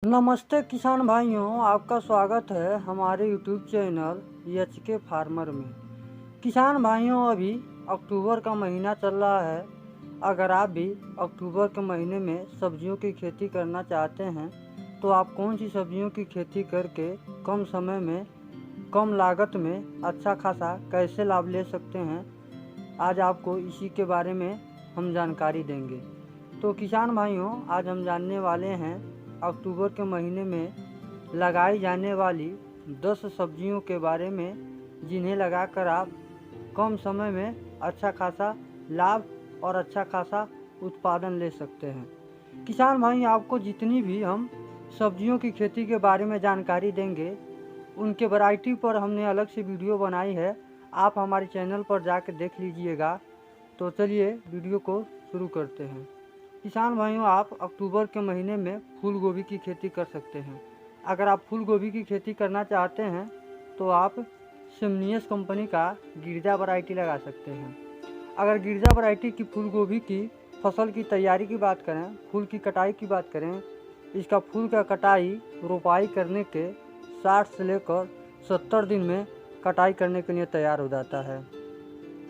नमस्ते किसान भाइयों, आपका स्वागत है हमारे यूट्यूब चैनल एचके फार्मर में। किसान भाइयों, अभी अक्टूबर का महीना चल रहा है। अगर आप भी अक्टूबर के महीने में सब्जियों की खेती करना चाहते हैं तो आप कौन सी सब्जियों की खेती करके कम समय में कम लागत में अच्छा खासा कैसे लाभ ले सकते हैं, आज आपको इसी के बारे में हम जानकारी देंगे। तो किसान भाइयों, आज हम जानने वाले हैं अक्टूबर के महीने में लगाई जाने वाली 10 सब्जियों के बारे में, जिन्हें लगाकर आप कम समय में अच्छा खासा लाभ और अच्छा खासा उत्पादन ले सकते हैं। किसान भाई, आपको जितनी भी हम सब्जियों की खेती के बारे में जानकारी देंगे, उनके वैरायटी पर हमने अलग से वीडियो बनाई है, आप हमारे चैनल पर जाकर देख लीजिएगा। तो चलिए वीडियो को शुरू करते हैं। किसान भाइयों, आप अक्टूबर के महीने में फूल गोभी की खेती कर सकते हैं। अगर आप फूल गोभी की खेती करना चाहते हैं तो आप सिमनियस कंपनी का गिरजा वैरायटी लगा सकते हैं। अगर गिरजा वैरायटी की फूल गोभी की फसल की तैयारी की बात करें, फूल की कटाई की बात करें, इसका फूल का कटाई रोपाई करने के 60 से लेकर 70 दिन में कटाई करने के लिए तैयार हो जाता है।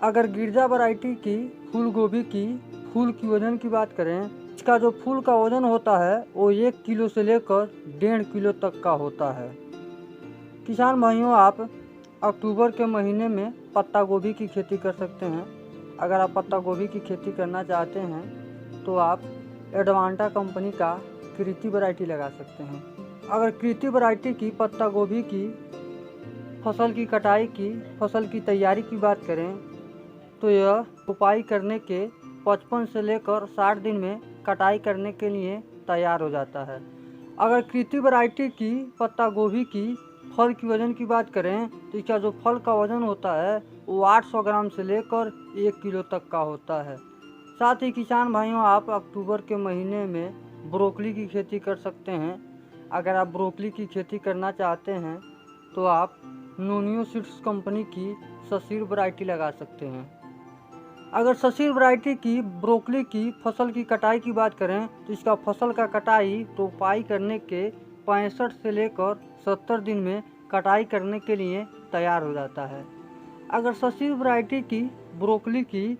अगर गिरजा वैरायटी की फूल गोभी की फूल की वजन की बात करें, इसका जो फूल का वजन होता है वो 1 किलो से लेकर 1.5 किलो तक का होता है। किसान भाइयों, आप अक्टूबर के महीने में पत्ता गोभी की खेती कर सकते हैं। अगर आप पत्ता गोभी की खेती करना चाहते हैं तो आप एडवांटा कंपनी का कृति वैरायटी लगा सकते हैं। अगर कृति वैरायटी की पत्ता गोभी की फसल की कटाई की फसल की तैयारी की बात करें तो यह रोपाई करने के 55 से लेकर 60 दिन में कटाई करने के लिए तैयार हो जाता है। अगर कृति वैरायटी की पत्ता गोभी की फल की वजन की बात करें तो इसका जो फल का वजन होता है वो 800 ग्राम से लेकर 1 किलो तक का होता है। साथ ही किसान भाइयों, आप अक्टूबर के महीने में ब्रोकली की खेती कर सकते हैं। अगर आप ब्रोकली की खेती करना चाहते हैं तो आप नोनियो सीड्स कंपनी की ससीड वैरायटी लगा सकते हैं। अगर ससीड वैरायटी की ब्रोकली की फसल की कटाई की बात करें तो इसका फसल का कटाई रोपाई करने के 65 से लेकर 70 दिन में कटाई करने के लिए तैयार हो जाता है। अगर ससीड वैरायटी की ब्रोकली की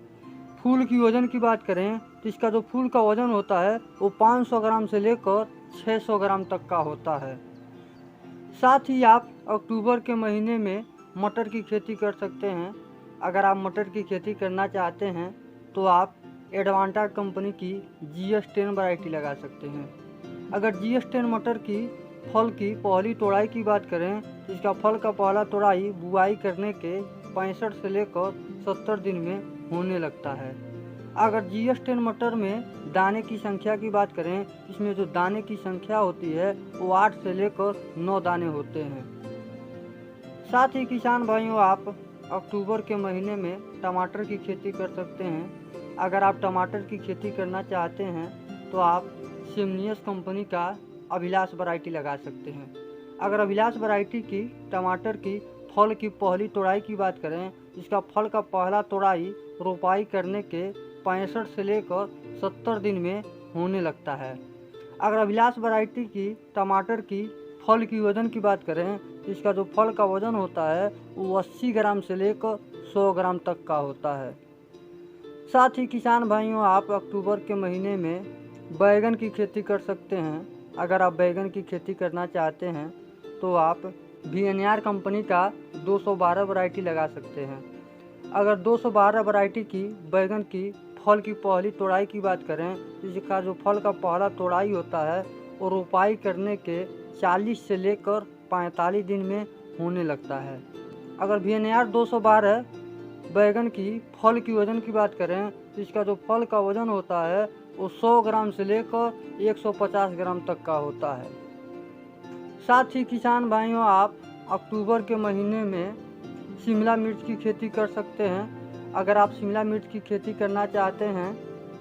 फूल की वजन की बात करें तो इसका जो फूल का वजन होता है वो 500 ग्राम से लेकर 600 ग्राम तक का होता है। साथ ही आप अक्टूबर के महीने में मटर की खेती कर सकते हैं। अगर आप मटर की खेती करना चाहते हैं तो आप एडवांटा कंपनी की GS10 वैरायटी लगा सकते हैं। अगर GS10 मटर की फल की पहली तोड़ाई की बात करें तो इसका फल का पहला तोड़ाई बुआई करने के 65 से लेकर 70 दिन में होने लगता है। अगर GS10 मटर में दाने की संख्या की बात करें, इसमें जो दाने की संख्या होती है वो 8 से लेकर 9 दाने होते हैं। साथ ही किसान भाइयों, आप अक्टूबर के महीने में टमाटर की खेती कर सकते हैं। अगर आप टमाटर की खेती करना चाहते हैं तो आप सिमनियस कंपनी का अभिलाष वैरायटी लगा सकते हैं। अगर अभिलाष वैरायटी की टमाटर की फल की पहली तोड़ाई की बात करें, इसका फल का पहला तोड़ाई रोपाई करने के 65 से लेकर 70 दिन में होने लगता है। अगर अभिलाष वैरायटी की टमाटर की फल की वजन की बात करें तो इसका जो फल का वजन होता है वो 80 ग्राम से लेकर 100 ग्राम तक का होता है। साथ ही किसान भाइयों, आप अक्टूबर के महीने में बैगन की खेती कर सकते हैं। अगर आप बैगन की खेती करना चाहते हैं तो आप VNR कंपनी का 212 वैरायटी लगा सकते हैं। अगर 212 वैरायटी की बैगन की फल की पहली तोड़ाई की बात करें, इसका जो फल का पहला तोड़ाई होता है वो रोपाई करने के 40 से लेकर 45 दिन में होने लगता है। अगर VNR 212 बैगन की फल की वजन की बात करें तो इसका जो फल का वजन होता है वो 100 ग्राम से लेकर 150 ग्राम तक का होता है। साथ ही किसान भाइयों, आप अक्टूबर के महीने में शिमला मिर्च की खेती कर सकते हैं। अगर आप शिमला मिर्च की खेती करना चाहते हैं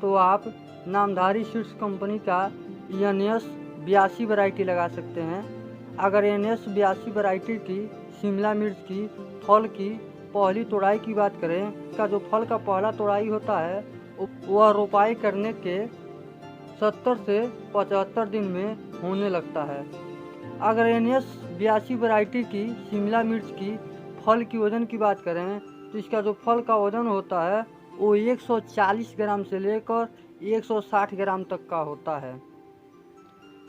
तो आप नामधारी सीड्स कंपनी का NS 82 वैरायटी लगा सकते हैं। अगर NS 82 वैरायटी की शिमला मिर्च की फल की पहली तोड़ाई की बात करें, इसका जो फल का पहला तोड़ाई होता है वह रोपाई करने के 70 से 75 दिन में होने लगता है। अगर NS 82 वैरायटी की शिमला मिर्च की फल की वज़न की बात करें तो इसका जो फल का वज़न होता है वो 140 ग्राम से लेकर 160 ग्राम तक का होता है।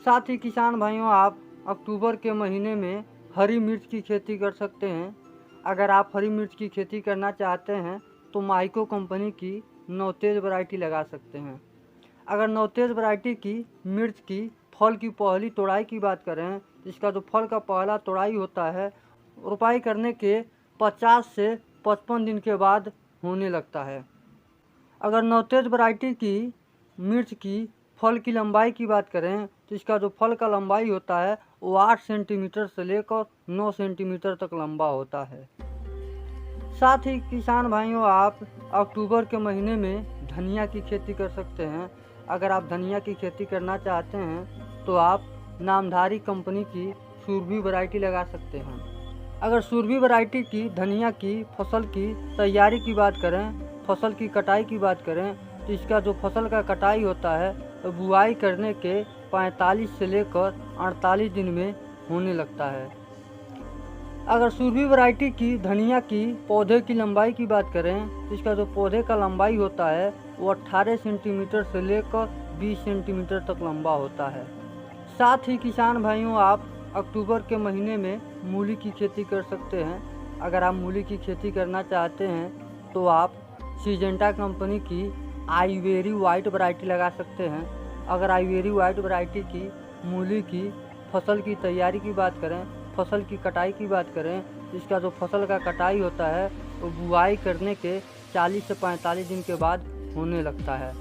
साथ ही किसान भाइयों, आप अक्टूबर के महीने में हरी मिर्च की खेती कर सकते हैं। अगर आप हरी मिर्च की खेती करना चाहते हैं तो माइको कंपनी की नवतेज वैरायटी लगा सकते हैं। अगर नवतेज वैरायटी की मिर्च की फल की पहली तोड़ाई की बात करें तो इसका जो फल का पहला तोड़ाई होता है रोपाई करने के 50 से 55 दिन के बाद होने लगता है। अगर नवतेज वैरायटी की मिर्च की फल की लंबाई की बात करें तो इसका जो फल का लंबाई होता है वो 8 सेंटीमीटर से लेकर 9 सेंटीमीटर तक लंबा होता है। साथ ही किसान भाइयों, आप अक्टूबर के महीने में धनिया की खेती कर सकते हैं। अगर आप धनिया की खेती करना चाहते हैं तो आप नामधारी कंपनी की सुरभि वैरायटी लगा सकते हैं। अगर सुरभि वैरायटी की धनिया की फसल की तैयारी की बात करें, फसल की कटाई की बात करें तो इसका जो फसल का कटाई होता है तो बुआई करने के 45 से लेकर 48 दिन में होने लगता है। अगर सुरभि वैरायटी की धनिया की पौधे की लंबाई की बात करें तो इसका जो पौधे का लंबाई होता है वो 18 सेंटीमीटर से लेकर 20 सेंटीमीटर तक लंबा होता है। साथ ही किसान भाइयों, आप अक्टूबर के महीने में मूली की खेती कर सकते हैं। अगर आप मूली की खेती करना चाहते हैं तो आप सिजेंटा कंपनी की आइवेरी वाइट वैरायटी लगा सकते हैं। अगर आइवेरी वाइट वैरायटी की मूली की फसल की तैयारी की बात करें, फसल की कटाई की बात करें तो इसका जो फसल का कटाई होता है वो बुआई करने के 40 से 45 दिन के बाद होने लगता है।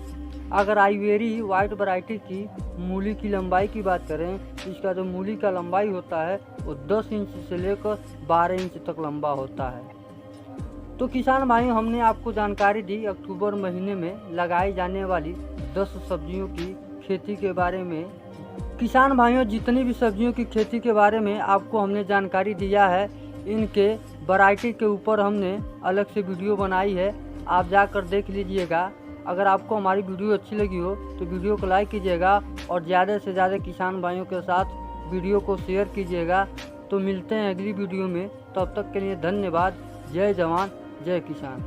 अगर आइवेरी वाइट वैरायटी की मूली की लंबाई की बात करें तो इसका जो मूली का लंबाई होता है वो 10 इंच से लेकर 12 इंच तक लंबा होता है। तो किसान भाइयों, हमने आपको जानकारी दी अक्टूबर महीने में लगाई जाने वाली 10 सब्जियों की खेती के बारे में। किसान भाइयों, जितनी भी सब्जियों की खेती के बारे में आपको हमने जानकारी दिया है, इनके वैरायटी के ऊपर हमने अलग से वीडियो बनाई है, आप जाकर देख लीजिएगा। अगर आपको हमारी वीडियो अच्छी लगी हो तो वीडियो को लाइक कीजिएगा और ज़्यादा से ज़्यादा किसान भाइयों के साथ वीडियो को शेयर कीजिएगा। तो मिलते हैं अगली वीडियो में, तब तक के लिए धन्यवाद। जय जवान जय किसान।